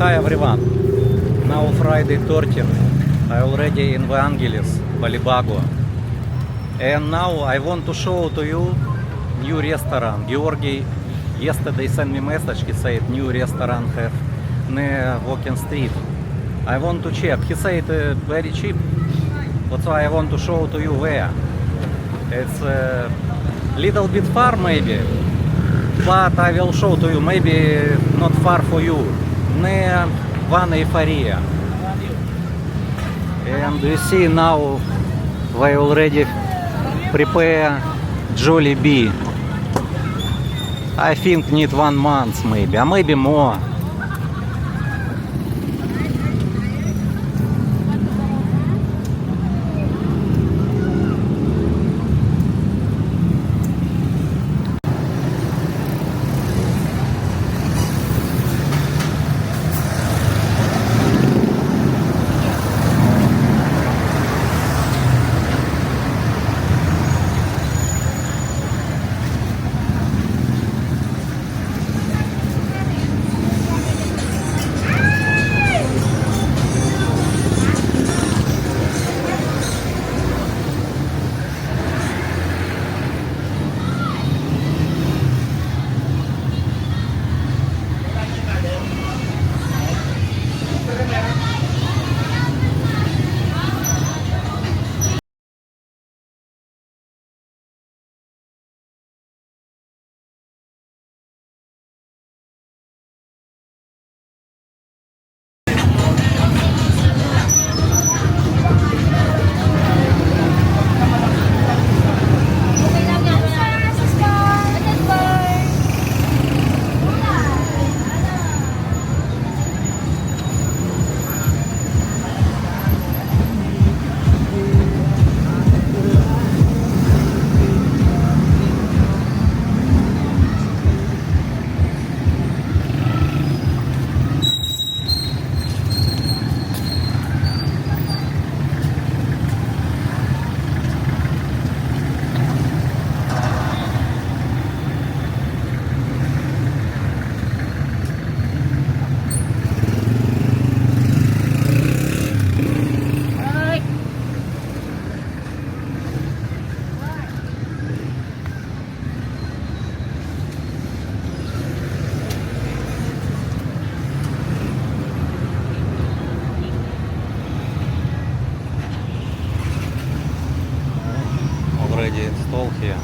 Hi everyone. Now Friday 13th. I already in the Angeles, Balibago. And now I want to show to you new restaurant. Georgi yesterday sent me message. He said new restaurant have near walking street. I want to check. He said very cheap. That's why I want to show to you where. It's a little bit far maybe, but I will show to you. Maybe not far for you. Near One Euphoria. And you see now they already prepare Jollibee. I think need 1 month maybe, or maybe more. Already installed here.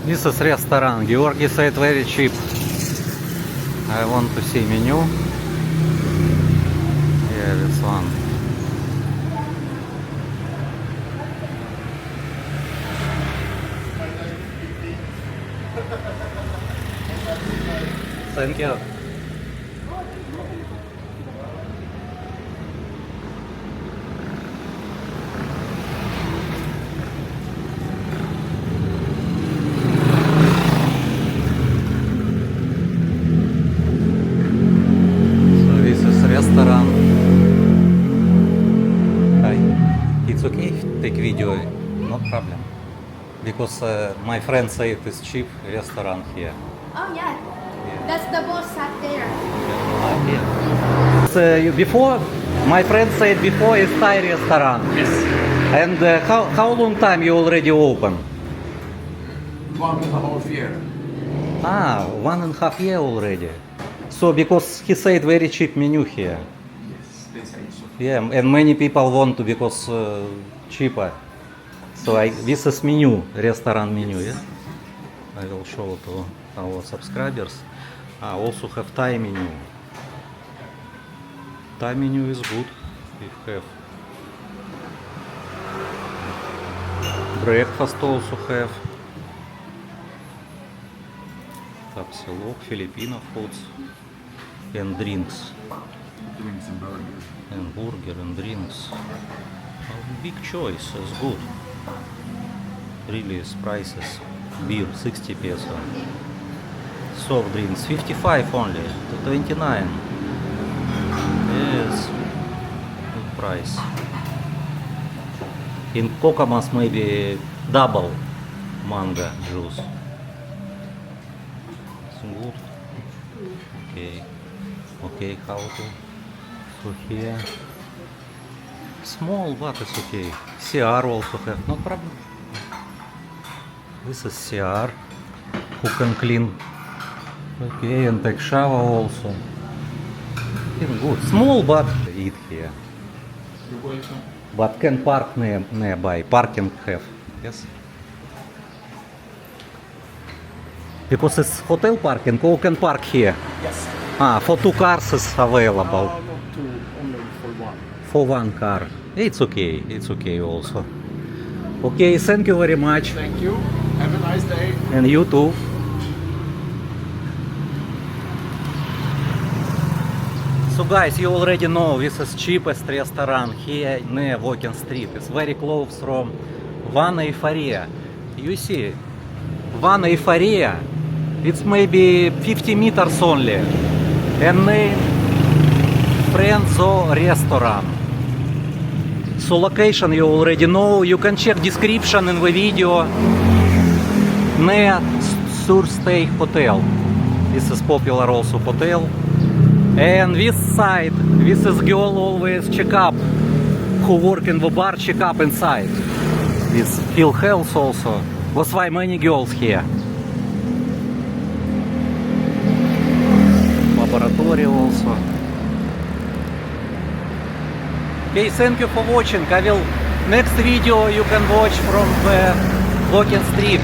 This is restaurant. Georgi said very cheap. I want to see menu. Yeah, this one. Thank you. So this is restaurant. Hi. It's okay if take video, no problem. Because my friend said it's cheap restaurant here. Oh yeah. Yeah. That's the boss sat there. Before, my friend said before is Thai restaurant. Yes. And how long time you already open? 1.5 year. Ah, 1.5 year already. So because he said very cheap menu here. Yes, they say so. Yeah, and many people want to because cheaper. So this is menu, restaurant menu. Yeah? I will show to our subscribers. I also have Thai menu. Thai menu is good. We have breakfast also have. Tapsilok, Filipino foods and drinks. Drinks and burgers. And burger and drinks. Big choice is good. Really is prices. Beer 60 peso. Soft drinks 55 only to 29. Yes, good price. In Kokomas maybe double mango juice. It's good. Okay. Okay, how to? So here. Small, but it's okay. CR also have, no problem. This is CR who can clean. Okay, and take shower also. Good. Small, but eat here. You're welcome. But can park nearby. Parking have. Yes. Because it's hotel parking, or can park here. Yes. Ah, for 2 cars is available. Not two, only for one. For 1 car. It's okay. It's okay also. Okay, thank you very much. Thank you. Have a nice day. And you too. So guys, you already know this is cheapest restaurant here near Walking Street. It's very close from One Euphoria. You see, One Euphoria, it's maybe 50 meters only. And name FrenZo restaurant. So location you already know. You can check description in the video. Near Surla hotel. This is popular also hotel. And this side, this is girl always check up, who work in the bar, check up inside. This feel health also. That's why many girls here. Laboratory also. Okay, thank you for watching. I will next video you can watch from the Walking Street.